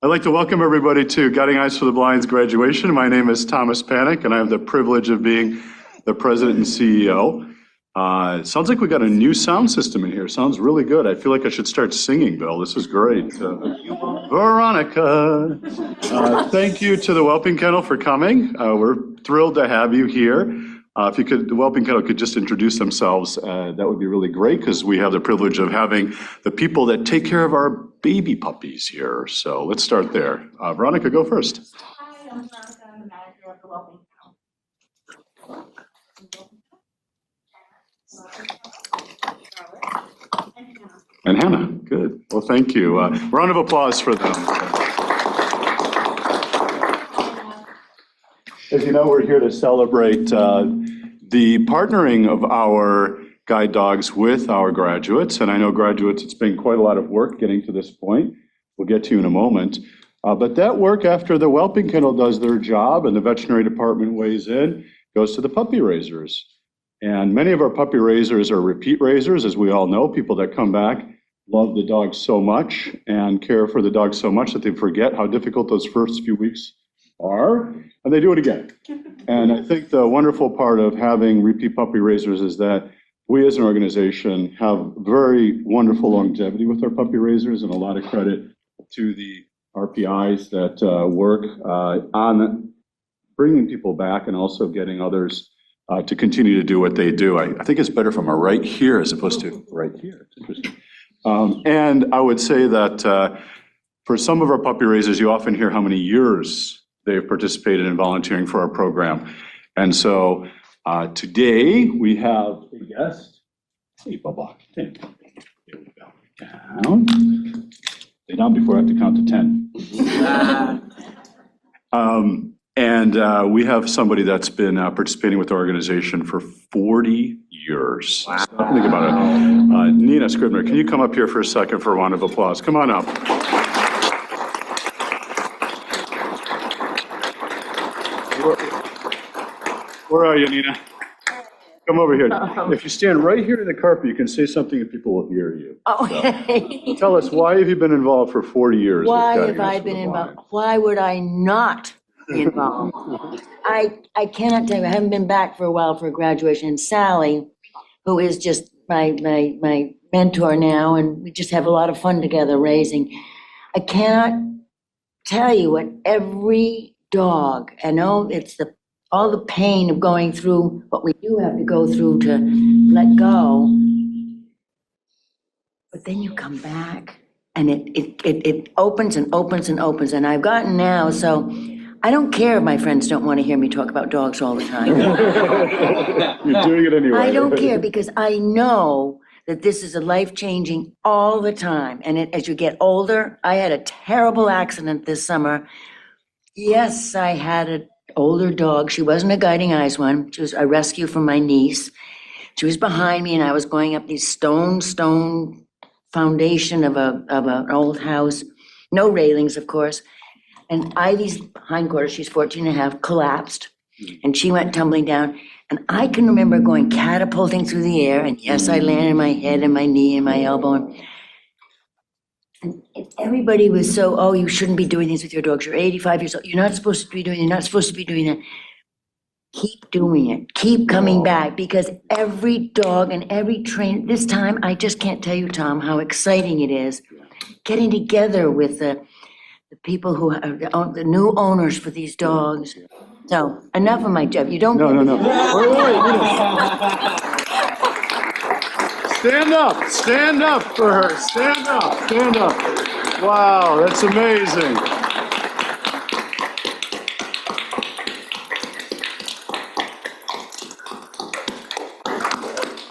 I'd like to welcome everybody to Guiding Eyes for the Blind's graduation. My name is Thomas Panic, and I have the privilege of being the president and CEO. It sounds like we got a new sound system in here. Sounds really good. I feel like I should start singing, Bill. This is great. Veronica, thank you to the Whelping Kennel for coming. We're thrilled to have you here. If you could, the Whelping Kennel could just introduce themselves, that would be really great because we have the privilege of having the people that take care of our baby puppies here. So let's start there. Veronica, go first. Hi, I'm Veronica. I'm the manager of the Whelping Kennel. And Hannah, good. Well, thank you. Round of applause for them. As you know, we're here to celebrate the partnering of our guide dogs with our graduates. And I know graduates, it's been quite a lot of work getting to this point. We'll get to you in a moment. But that work, after the Whelping Kennel does their job and the veterinary department weighs in, goes to the puppy raisers. And many of our puppy raisers are repeat raisers, as we all know, people that come back, love the dog so much and care for the dog so much that they forget how difficult those first few weeks are, and they do it again. And I think the wonderful part of having repeat puppy raisers is that we as an organization have very wonderful longevity with our puppy raisers, and a lot of credit to the RPIs that work on bringing people back and also getting others to continue to do what they do. I think it's better from a right here as opposed to right here. It's interesting. And I would say that for some of our puppy raisers, you often hear how many years they've participated in volunteering for our program. And so today we have a guest. Hey, Bubba. Here we go. Down. Stay down before I have to count to 10. And we have somebody that's been participating with the organization for 40 years. Wow. So think about it. Nina Scribner, can you come up here for a second for a round of applause? Come on up. Where are you, Nina? Come over here. If you stand right here in the carpet, you can say something and people will hear you. Okay. So, tell us, why have you been involved for 40 years? Why have I been involved? Why would I not be involved? I cannot tell you, I haven't been back for a while for graduation. And Sally, who is just my mentor now, and we just have a lot of fun together raising. I cannot tell you what every dog, I know it's all the pain of going through what we do have to go through to let go. But then you come back and it opens and opens and opens. And I've gotten now, so I don't care if my friends don't want to hear me talk about dogs all the time. You're doing it anyway. I don't care because I know that this is a life-changing all the time. And as you get older, I had a terrible accident this summer. Yes, I had an older dog. She wasn't a Guiding Eyes one. She was a rescue from my niece. She was behind me and I was going up these stone foundation of an old house. No railings, of course. And Ivy's hindquarters, she's 14 and a half, collapsed. And she went tumbling down. And I can remember going catapulting through the air. And yes, I landed my head and my knee and my elbow. And everybody was so, oh, you shouldn't be doing this with your dogs. You're 85 years old. You're not supposed to be doing, you're not supposed to be doing that. Keep doing it. Keep coming back because every dog and every train, this time, I just can't tell you, Tom, how exciting it is getting together with the people who are the new owners for these dogs. So enough of my job. You don't. No. Wait. Stand up for her. Stand up. Wow, that's amazing.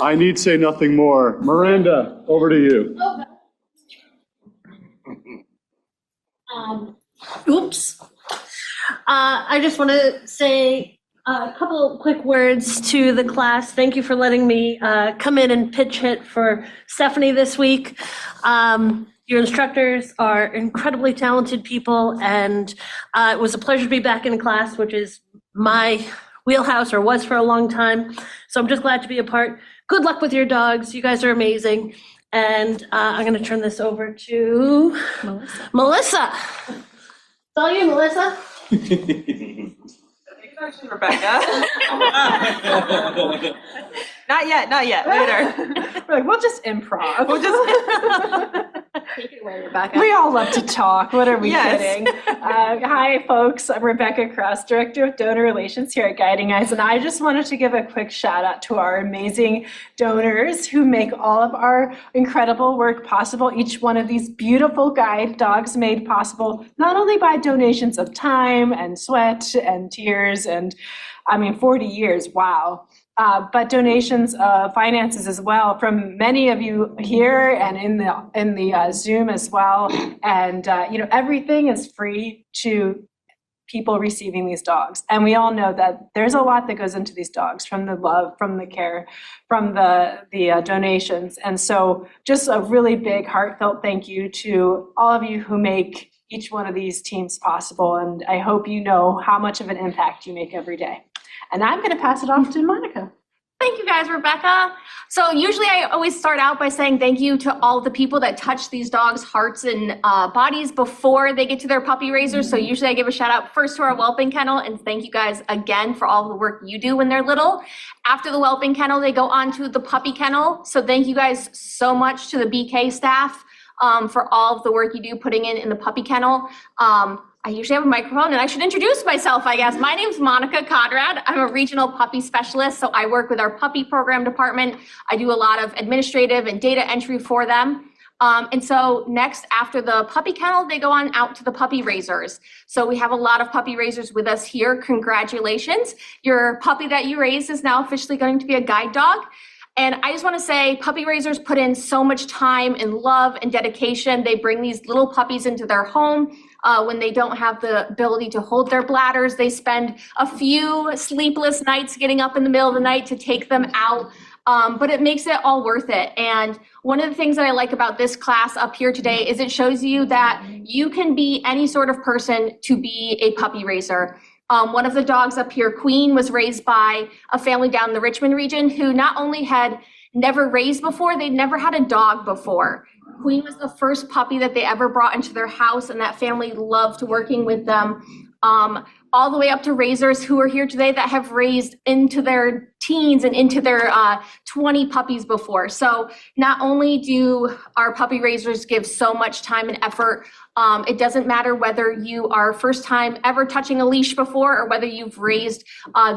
I need say nothing more. Miranda, over to you. Oops. I just want to say a couple quick words to the class. Thank you for letting me come in and pitch hit for Stephanie this week. Your instructors are incredibly talented people, and it was a pleasure to be back in class, which is my wheelhouse, or was for a long time. So I'm just glad to be a part. Good luck with your dogs. You guys are amazing. And I'm going to turn this over to Melissa. all you, Melissa. Rebecca. Not yet, later. We're like, we'll just improv. We'll just. Take it away, Rebecca. We all love to talk. What are we Yes. kidding? Hi, folks. I'm Rebecca Cross, Director of Donor Relations here at Guiding Eyes, and I just wanted to give a quick shout out to our amazing donors who make all of our incredible work possible. Each one of these beautiful guide dogs made possible not only by donations of time and sweat and tears and, 40 years, wow. But donations of finances as well from many of you here and in the Zoom as well. And everything is free to people receiving these dogs. And we all know that there's a lot that goes into these dogs, from the love, from the care, from the donations. And so just a really big heartfelt thank you to all of you who make each one of these teams possible. And I hope you know how much of an impact you make every day. And I'm going to pass it off to Monica. Thank you guys, Rebecca. So usually I always start out by saying thank you to all the people that touch these dogs' hearts and bodies before they get to their puppy raisers. So usually I give a shout out first to our whelping kennel and thank you guys again for all the work you do when they're little. After the whelping kennel, they go on to the puppy kennel. So thank you guys so much to the BK staff for all of the work you do putting in the puppy kennel. I usually have a microphone and I should introduce myself, I guess. My name's Monica Conrad. I'm a regional puppy specialist, so I work with our puppy program department. I do a lot of administrative and data entry for them. And so next, after the puppy kennel, they go on out to the puppy raisers. So we have a lot of puppy raisers with us here. Congratulations. Your puppy that you raised is now officially going to be a guide dog. And I just want to say puppy raisers put in so much time and love and dedication. They bring these little puppies into their home. When they don't have the ability to hold their bladders, they spend a few sleepless nights getting up in the middle of the night to take them out. But it makes it all worth it. And one of the things that I like about this class up here today is it shows you that you can be any sort of person to be a puppy raiser. One of the dogs up here, Queen, was raised by a family down in the Richmond region who not only had never raised before, they'd never had a dog before. Queen was the first puppy that they ever brought into their house, and that family loved working with them. All the way up to raisers who are here today that have raised into their teens and into their 20 puppies before. So not only do our puppy raisers give so much time and effort, it doesn't matter whether you are first time ever touching a leash before or whether you've raised,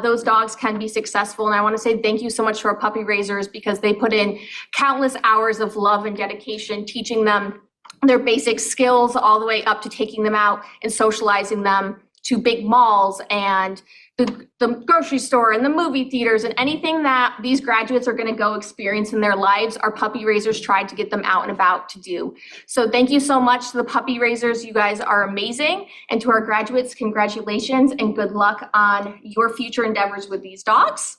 those dogs can be successful. And I want to say thank you so much to our puppy raisers because they put in countless hours of love and dedication, teaching them their basic skills all the way up to taking them out and socializing them to big malls and the grocery store and the movie theaters and anything that these graduates are going to go experience in their lives, our puppy raisers tried to get them out and about to do. So thank you so much to the puppy raisers. You guys are amazing. And to our graduates, congratulations and good luck on your future endeavors with these dogs.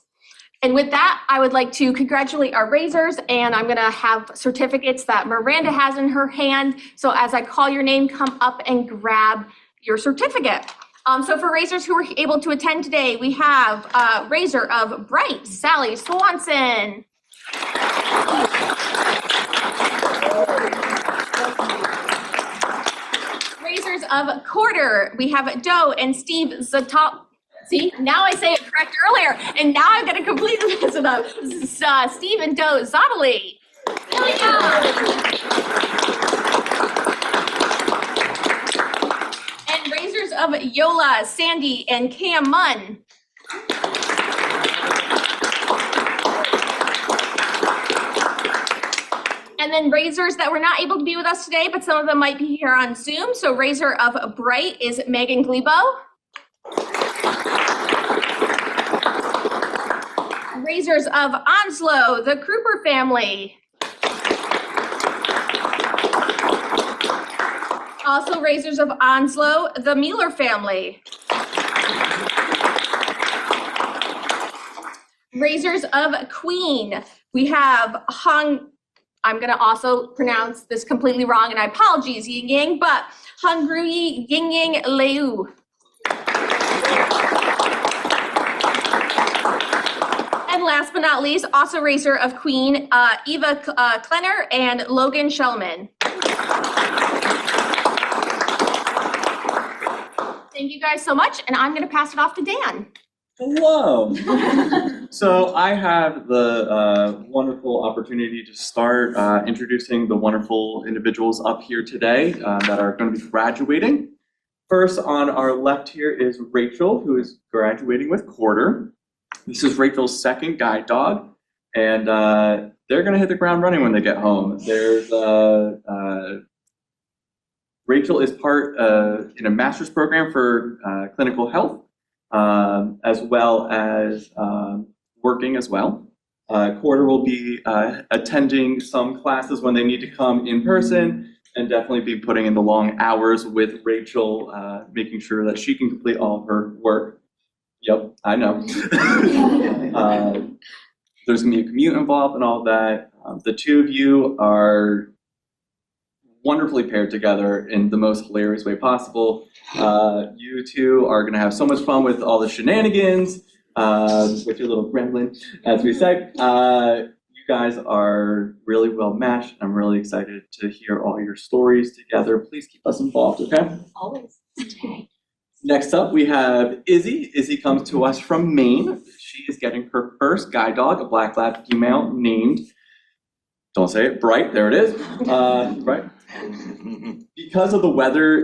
And with that, I would like to congratulate our raisers, and I'm going to have certificates that Miranda has in her hand. So as I call your name, come up and grab your certificate. So for raisers who were able to attend today, we have raiser of Bright, Sally Swanson. Raisers of Quarter, we have Doe and Steve Zatop. See, now I say it correct earlier, and now I'm going to completely mess it up. Steve and Doe Zottily. And raisers of Yola, Sandy, and Cam Munn. And then raisers that were not able to be with us today, but some of them might be here on Zoom. So raiser of Bright is Megan Glebo. Raisers of Onslow, the Kruper family. Also raisers of Onslow, the Mueller family. Raisers of Queen, we have Hung, I'm gonna also pronounce this completely wrong and I apologize, Ying Yang, but Hungruyi Ying Yang Leu. And last but not least, also raiser of Queen, Eva Klenner and Logan Shellman. Thank you guys so much, and I'm gonna pass it off to Dan. Hello. So I have the wonderful opportunity to start introducing the wonderful individuals up here today that are going to be graduating. First on our left here is Rachel, who is graduating with Quarter. This is Rachel's second guide dog, and they're going to hit the ground running when they get home. There's Rachel is part in a master's program for clinical health, as well as working as well. Quarter will be attending some classes when they need to come in person, and definitely be putting in the long hours with Rachel, making sure that she can complete all of her work. Yep, I know. There's gonna be a commute involved and all that. The two of you are wonderfully paired together in the most hilarious way possible. You two are gonna have so much fun with all the shenanigans, with your little gremlin, as we say. You guys are really well matched. I'm really excited to hear all your stories together. Please keep us involved, okay? Always. Next up, we have Izzy. Izzy comes to us from Maine. She is getting her first guide dog, a black lab female named, don't say it, Bright, there it is, Bright. Because of the weather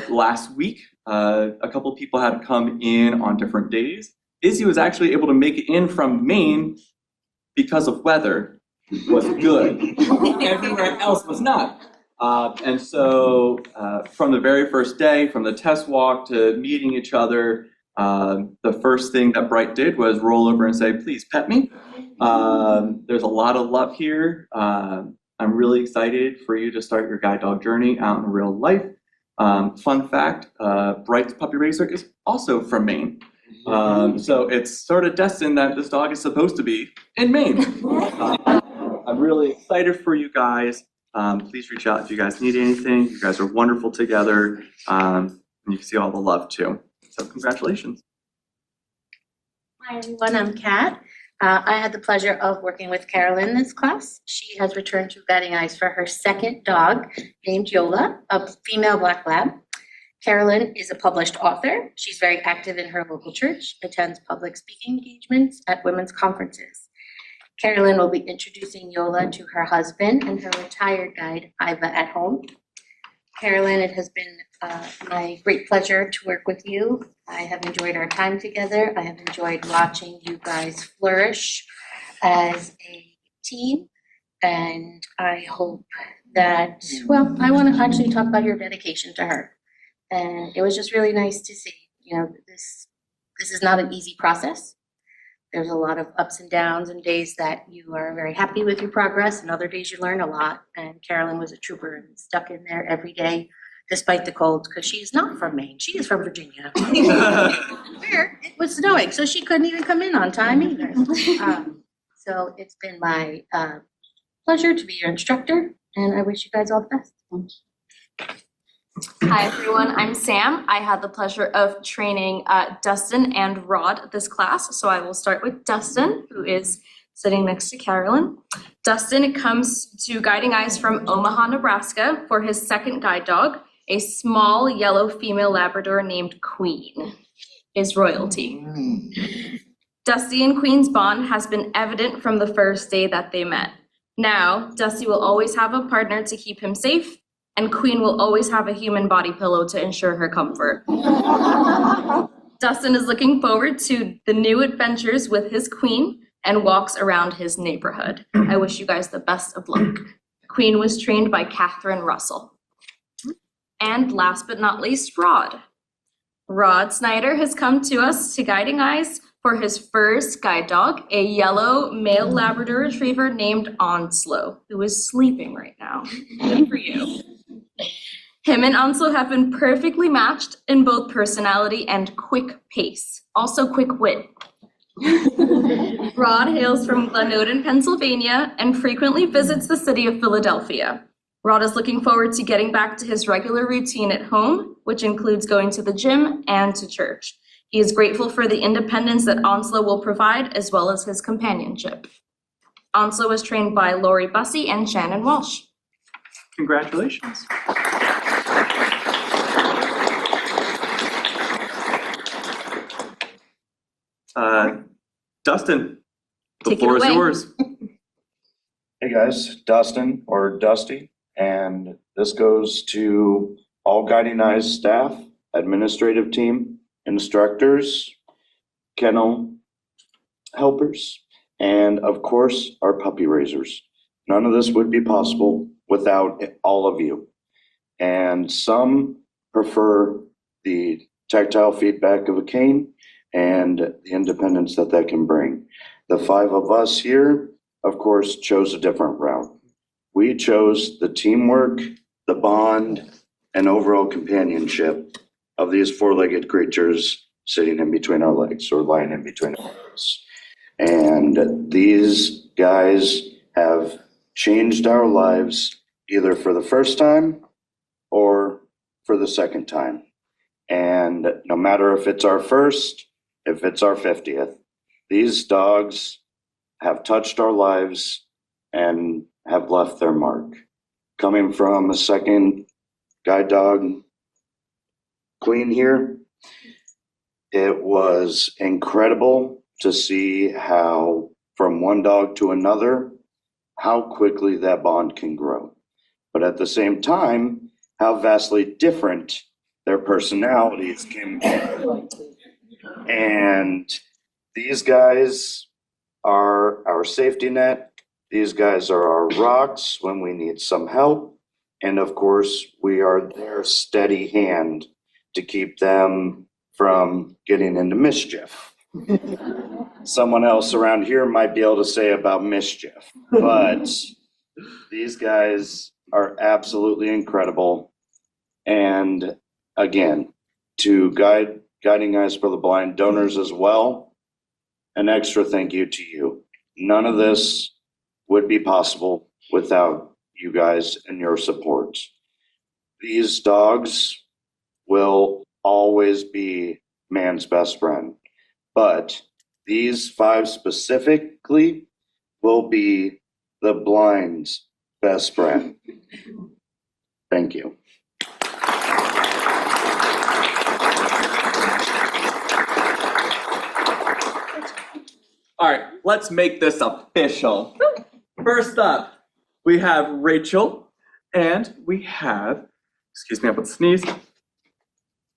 last week, a couple people had to come in on different days. Izzy was actually able to make it in from Maine because of weather was good. Everywhere else was not. And so from the very first day, from the test walk to meeting each other, the first thing that Bright did was roll over and say, please pet me. There's a lot of love here. I'm really excited for you to start your guide dog journey out in real life. Fun fact, Bright's puppy raiser is also from Maine. So it's sort of destined that this dog is supposed to be in Maine. I'm really excited for you guys. Please reach out if you guys need anything. You guys are wonderful together. And you can see all the love too. So congratulations. Hi everyone, I'm Kat. I had the pleasure of working with Carolyn in this class. She has returned to Guiding Eyes for her second dog named Yola, a female black lab. Carolyn is a published author. She's very active in her local church, attends public speaking engagements at women's conferences. Carolyn will be introducing Yola to her husband and her retired guide, Iva, at home. Carolyn, it has been my great pleasure to work with you. I have enjoyed our time together. I have enjoyed watching you guys flourish as a team. And I hope that, well, I want to actually talk about your dedication to her. And it was just really nice to see, you know, this is not an easy process. There's a lot of ups and downs and days that you are very happy with your progress and other days you learn a lot. And Carolyn was a trooper and stuck in there every day despite the cold because she is not from Maine. She is from Virginia. Where it was snowing, so she couldn't even come in on time either. So it's been my pleasure to be your instructor and I wish you guys all the best. Hi everyone, I'm Sam. I had the pleasure of training Dustin and Rod this class. So I will start with Dustin, who is sitting next to Carolyn. Dustin comes to Guiding Eyes from Omaha, Nebraska for his second guide dog, a small yellow female Labrador named Queen, is royalty. Dusty and Queen's bond has been evident from the first day that they met. Now, Dusty will always have a partner to keep him safe, and Queen will always have a human body pillow to ensure her comfort. Dustin is looking forward to the new adventures with his Queen and walks around his neighborhood. I wish you guys the best of luck. Queen was trained by Catherine Russell. And last but not least, Rod. Rod Snyder has come to us to Guiding Eyes for his first guide dog, a yellow male Labrador retriever named Onslow, who is sleeping right now. Good for you. Him and Onslow have been perfectly matched in both personality and quick pace, also quick wit. Rod hails from Glenwood, Pennsylvania, and frequently visits the city of Philadelphia. Rod is looking forward to getting back to his regular routine at home, which includes going to the gym and to church. He is grateful for the independence that Onslow will provide, as well as his companionship. Onslow was trained by Lori Bussey and Shannon Walsh. Congratulations. Dustin, the Take it floor is away. yours. Hey guys, Dustin or Dusty, and this goes to all Guiding Eyes staff, administrative team, instructors, kennel helpers, and of course, our puppy raisers. None of this would be possible without all of you. And some prefer the tactile feedback of a cane and the independence that that can bring. The 5 of us here, of course, chose a different route. We chose the teamwork, the bond, and overall companionship of these 4-legged creatures sitting in between our legs or lying in between our legs. And these guys have changed our lives either for the first time or for the second time. And no matter if it's our first, if it's our 50th, these dogs have touched our lives and have left their mark. Coming from a second guide dog queen here, it was incredible to see how from one dog to another, how quickly that bond can grow. But at the same time, how vastly different their personalities can be. And these guys are our safety net. These guys are our rocks when we need some help. And of course, we are their steady hand to keep them from getting into mischief. Someone else around here might be able to say about mischief, but these guys are absolutely incredible. And again, to Guiding Eyes for the Blind donors as well, an extra thank you to you. None of this would be possible without you guys and your support. These dogs will always be man's best friend, but these 5 specifically will be the blind's best friend. Thank you. All right, let's make this official. First up, we have Rachel, and we have, excuse me, I'm about to sneeze.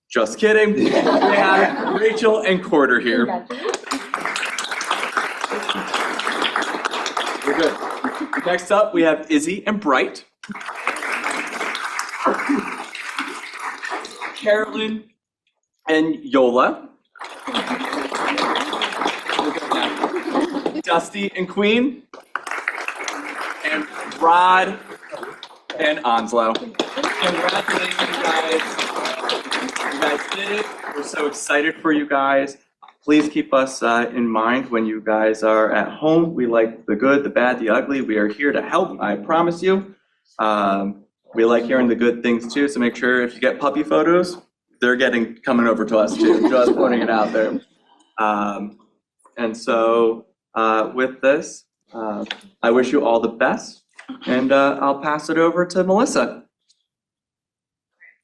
Just kidding. We have Rachel and Quarter here. We're good. Next up, we have Izzy and Bright. Carolyn and Yola. Dusty and Queen, and Rod and Onslow. Congratulations, guys. You guys did it. We're so excited for you guys. Please keep us in mind when you guys are at home. We like the good, the bad, the ugly. We are here to help, I promise you. We like hearing the good things too, so make sure if you get puppy photos, they're coming over to us too, just putting it out there. And so, with this, I wish you all the best, and I'll pass it over to Melissa.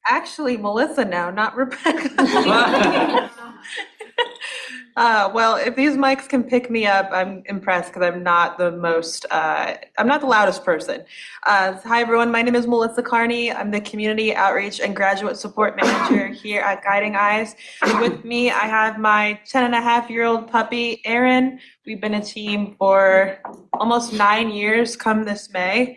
Actually, Melissa now, not Rebecca. Well, if these mics can pick me up, I'm impressed because I'm not the loudest person. Hi, everyone. My name is Melissa Carney. I'm the Community Outreach and Graduate Support Manager here at Guiding Eyes. With me, I have my 10-and-a-half-year-old puppy, Erin. We've been a team for almost 9 years come this May.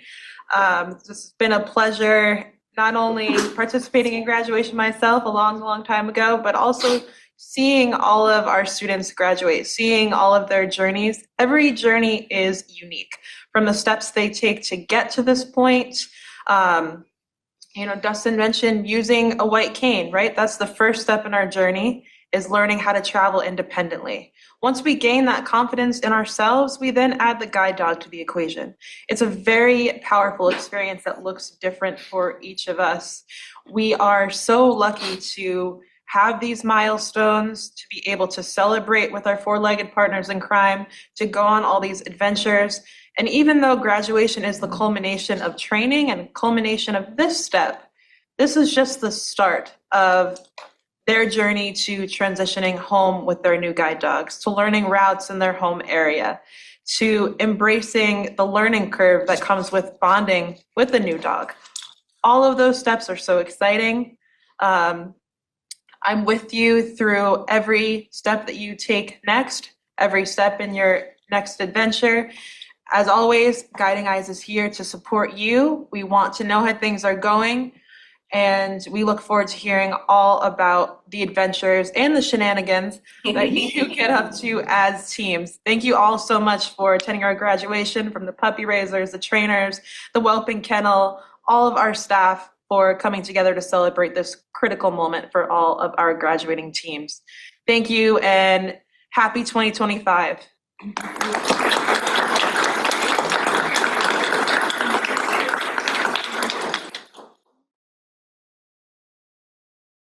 This has been a pleasure, not only participating in graduation myself a long time ago, but also seeing all of our students graduate, seeing all of their journeys. Every journey is unique, from the steps they take to get to this point. Dustin mentioned using a white cane, right? That's the first step in our journey, is learning how to travel independently. Once we gain that confidence in ourselves, we then add the guide dog to the equation. It's a very powerful experience that looks different for each of us. We are so lucky to have these milestones, to be able to celebrate with our 4-legged partners in crime, to go on all these adventures. And even though graduation is the culmination of training and culmination of this step, this is just the start of their journey to transitioning home with their new guide dogs, to learning routes in their home area, to embracing the learning curve that comes with bonding with the new dog. All of those steps are so exciting. I'm with you through every step that you take next, every step in your next adventure. As always, Guiding Eyes is here to support you. We want to know how things are going, and we look forward to hearing all about the adventures and the shenanigans that you get up to as teams. Thank you all so much for attending our graduation, from the puppy raisers, the trainers, the whelping kennel, all of our staff, for coming together to celebrate this critical moment for all of our graduating teams. Thank you, and happy 2025.